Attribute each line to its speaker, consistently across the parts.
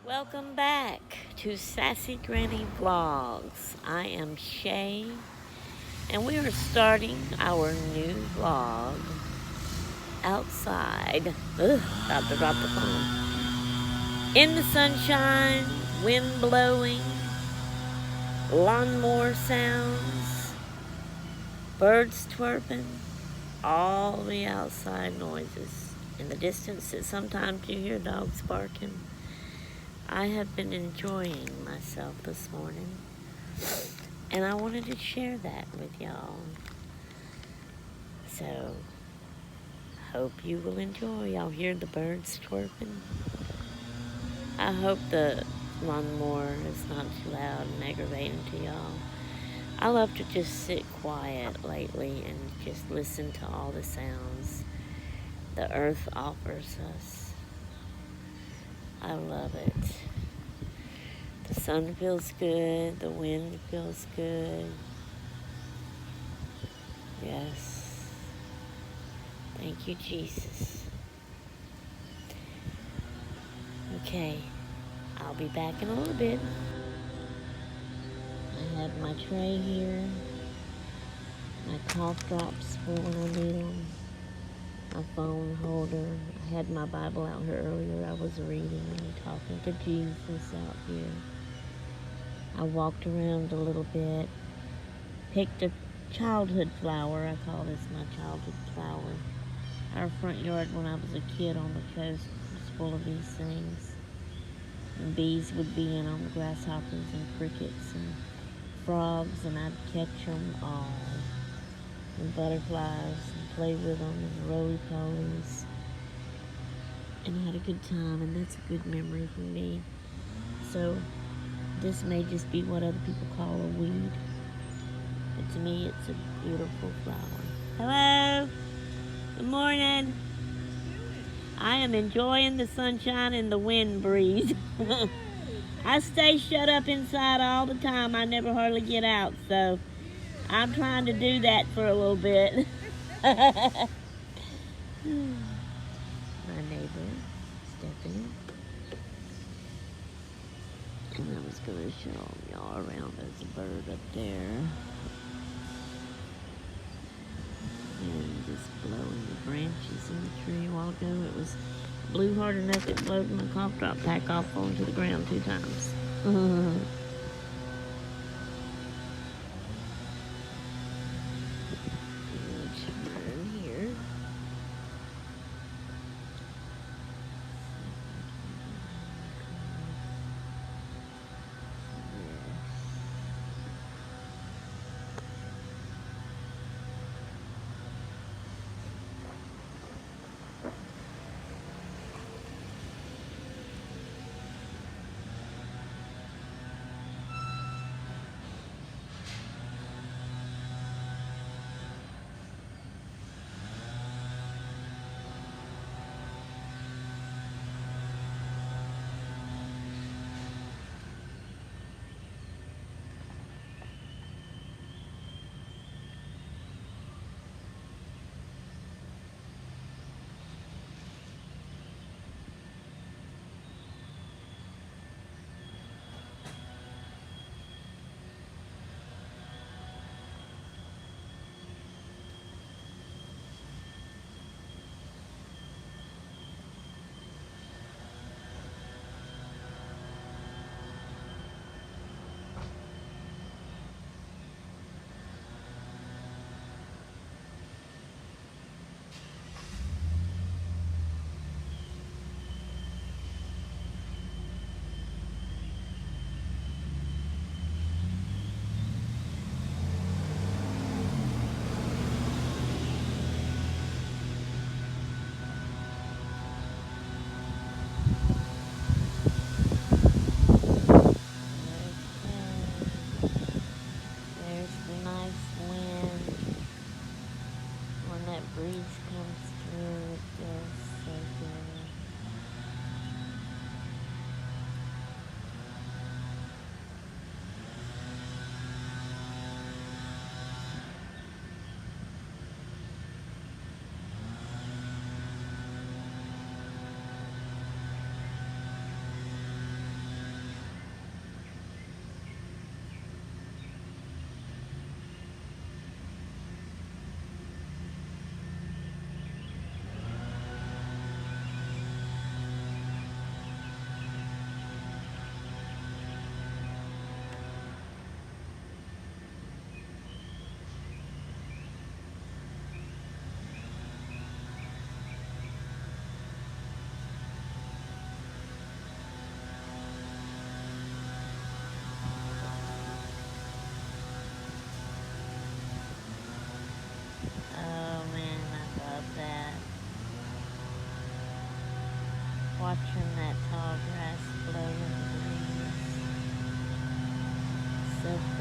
Speaker 1: Welcome back to Sassy Granny Vlogs. I am Shay, and we are starting our new vlog outside. Ugh, about to drop the phone. In the sunshine, wind blowing, lawnmower sounds, birds chirping, all the outside noises. In the distance, sometimes you hear dogs barking. I have been enjoying myself this morning, and I wanted to share that with y'all. So, hope you will enjoy. Y'all hear the birds chirping. I hope the lawnmower is not too loud and aggravating to y'all. I love to just sit quiet lately and just listen to all the sounds the earth offers us. I love it. The sun feels good. The wind feels good. Yes. Thank you, Jesus. Okay, I'll be back in a little bit. I have my tray here, my cough drops for when I need them, my phone holder. I had my Bible out here earlier. I was reading and talking to Jesus out here. I walked around a little bit, picked a childhood flower. I call this my childhood flower. Our front yard when I was a kid on the coast was full of these things. And bees would be in them, grasshoppers and crickets and frogs, and I'd catch them all. And butterflies, and play with them, and roly-polies. And I had a good time, and that's a good memory for me. So, this may just be what other people call a weed, but to me it's a beautiful flower. Hello! Good morning! I am enjoying the sunshine and the wind breeze. I stay shut up inside all the time. I never hardly get out, so I'm trying to do that for a little bit. My neighbor, Stephanie. And I was going to show y'all around. There's a bird up there. And just blowing the branches in the tree a while ago. It was blew hard enough it blowed my cough drop pack off onto the ground 2 times.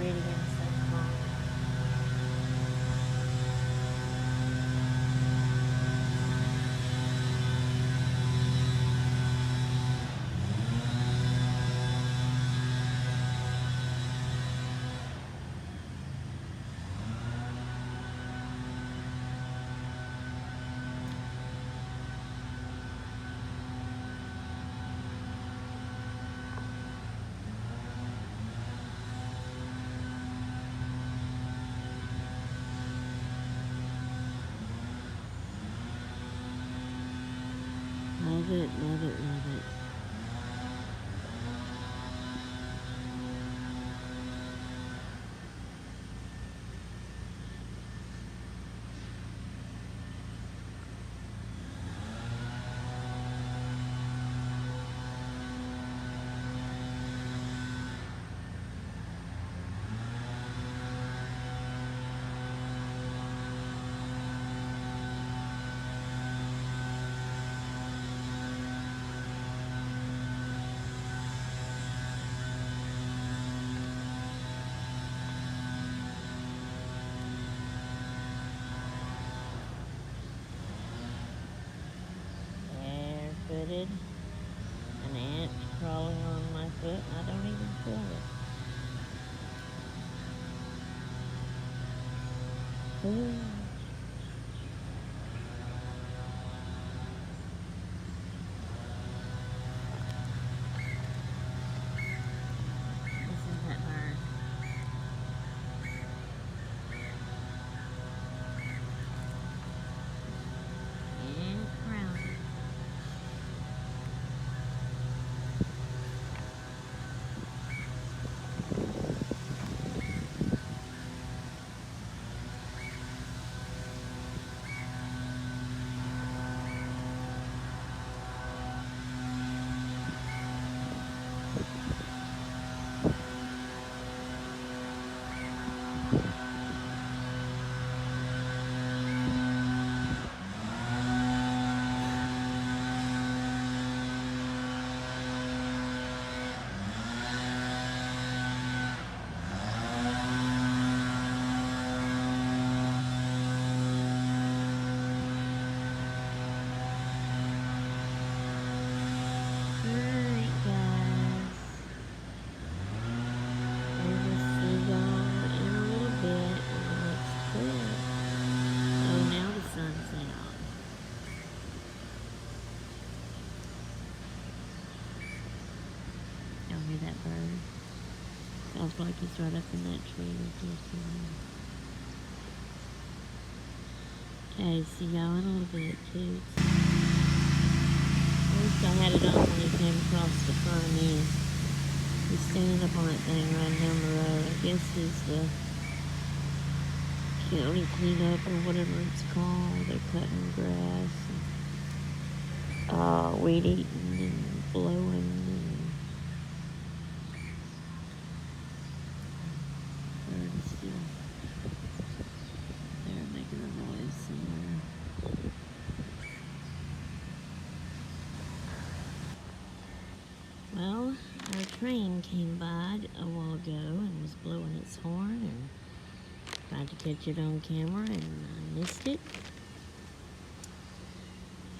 Speaker 1: pretty and so calm. Love it, love it, love it. Barefooted, an ant crawling on my foot, and I don't even feel it. Ooh. This is that bird. And crowded. That bird. Sounds like he's right up in that tree with you somewhere. Okay, see y'all in a little bit, too. At least I had it on when he came across the front of me. He's standing up on that thing right down the road. I guess he's the county cleanup or whatever it's called. They're cutting grass and weed eating and blowing. They're making a noise somewhere. Well, our train came by a while ago and was blowing its horn and tried to catch it on camera, and I missed it.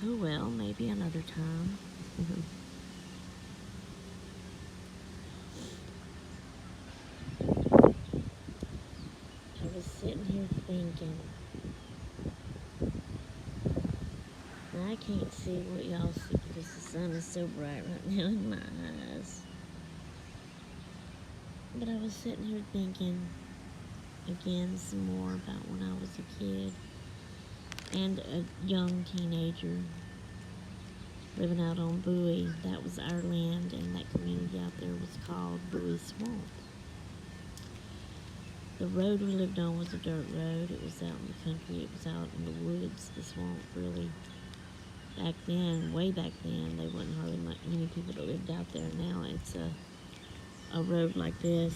Speaker 1: Oh well, maybe another time. I was sitting here thinking, and I can't see what y'all see because the sun is so bright right now in my eyes. But I was sitting here thinking again some more about when I was a kid and a young teenager living out on Bowie. That was our land, and that community out there was called Bowie Swamp. The road we lived on was a dirt road. It was out in the country. It was out in the woods, the swamp, really. Back then, way back then, there wasn't hardly many people that lived out there. Now it's a road like this,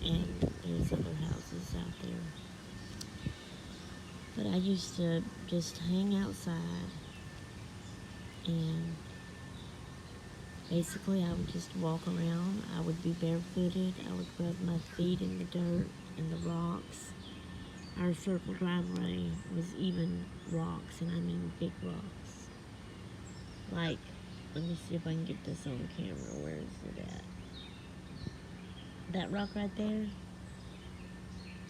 Speaker 1: and there's other houses out there. But I used to just hang outside and Basically, I would just walk around. I would be barefooted. I would rub my feet in the dirt and the rocks. Our circle driveway was even rocks, and I mean big rocks. Like, let me see if I can get this on camera. Where is it at? That rock right there,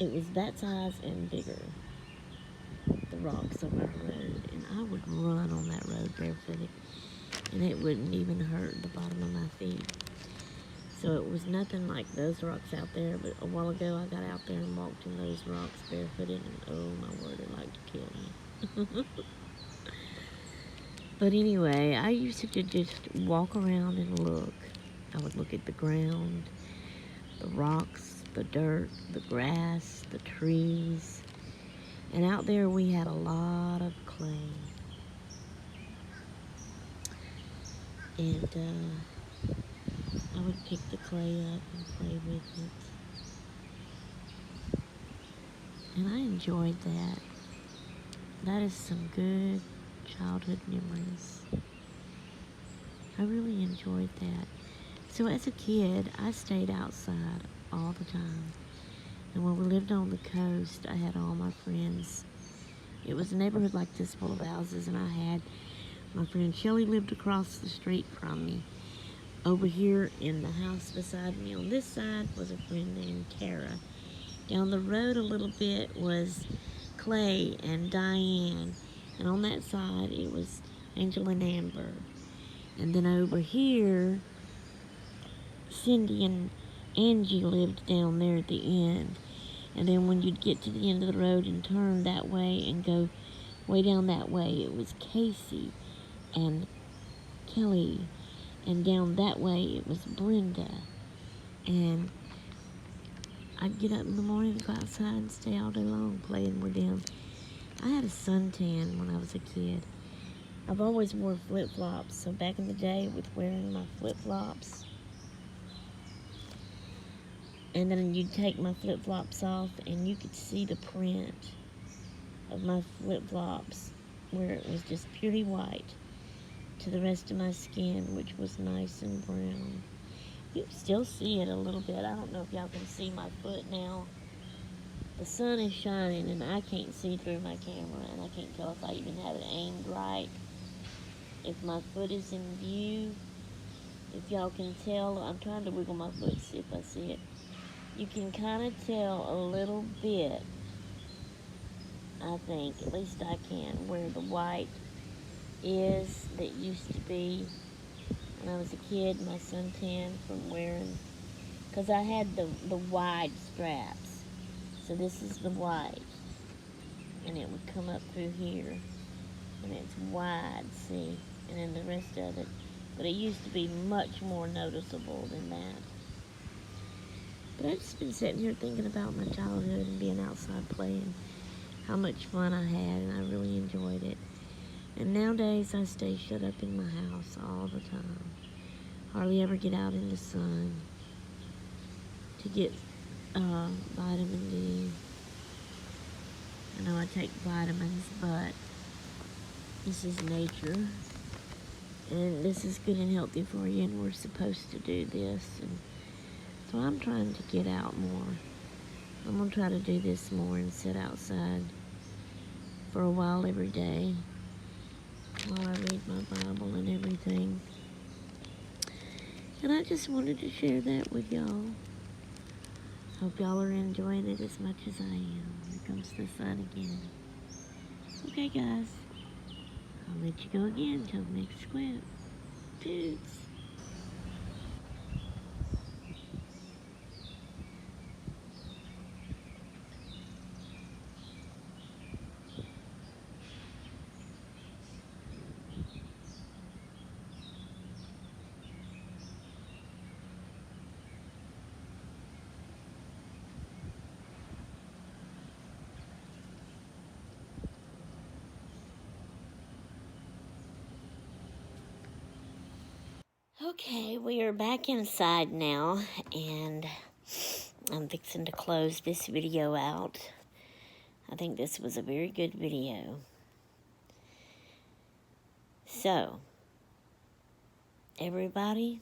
Speaker 1: it was that size and bigger. The rocks of our road, and I would run on that road barefooted, and it wouldn't even hurt the bottom of my feet. So it was nothing like those rocks out there, but a while ago I got out there and walked in those rocks barefooted, and oh my word, it like to kill me. But anyway, I used to just walk around and look. I would look at the ground, the rocks, the dirt, the grass, the trees, and out there we had a lot of clay. And I would pick the clay up and play with it. And I enjoyed that. That is some good childhood memories. I really enjoyed that. So as a kid, I stayed outside all the time. And when we lived on the coast, I had all my friends. It was a neighborhood like this full of houses, and I had my friend Shelly lived across the street from me. Over here in the house beside me on this side was a friend named Tara. Down the road a little bit was Clay and Diane. And on that side it was Angel and Amber. And then over here, Cindy and Angie lived down there at the end. And then when you'd get to the end of the road and turn that way and go way down that way, it was Casey and Kelly. And down that way, it was Brenda. And I'd get up in the morning, go outside, and stay all day long playing with them. I had a suntan when I was a kid. I've always wore flip-flops, so back in the day with wearing my flip-flops, and then you'd take my flip-flops off, and you could see the print of my flip-flops, where it was just purely white to the rest of my skin, which was nice and brown. You can still see it a little bit. I don't know if y'all can see my foot now. The sun is shining and I can't see through my camera, and I can't tell if I even have it aimed right. If my foot is in view, if y'all can tell, I'm trying to wiggle my foot, see if I see it. You can kind of tell a little bit, I think, at least I can, where the white is that used to be when I was a kid, my suntan from wearing, because I had the wide straps. So this is the white, and it would come up through here, and it's wide, see, and then the rest of it. But it used to be much more noticeable than that. But I've just been sitting here thinking about my childhood and being outside playing, how much fun I had, and I really enjoyed it. And nowadays I stay shut up in my house all the time. Hardly ever get out in the sun to get vitamin D. I know I take vitamins, but this is nature, and this is good and healthy for you, and we're supposed to do this. And so I'm trying to get out more. I'm going to try to do this more and sit outside for a while every day while I read my Bible and everything. And I just wanted to share that with y'all. Hope y'all are enjoying it as much as I am. Here comes the sun again. Okay, guys. I'll let you go again till the next squib. Toots. Okay, we are back inside now, and I'm fixing to close this video out. I think this was a very good video. So, Everybody,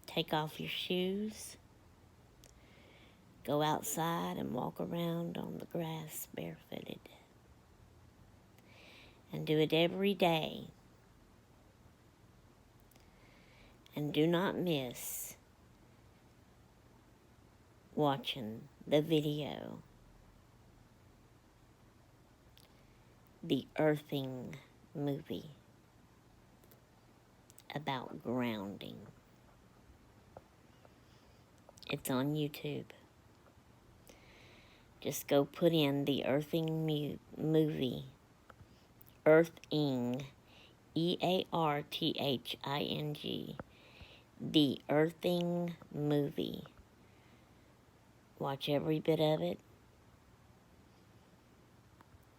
Speaker 1: take off your shoes. Go outside and walk around on the grass barefooted. And do it every day. And do not miss watching the video, the Earthing movie about grounding. It's on YouTube. Just go put in the Earthing movie. Earthing. EARTHING. The Earthing movie. Watch every bit of it.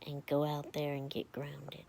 Speaker 1: And go out there and get grounded.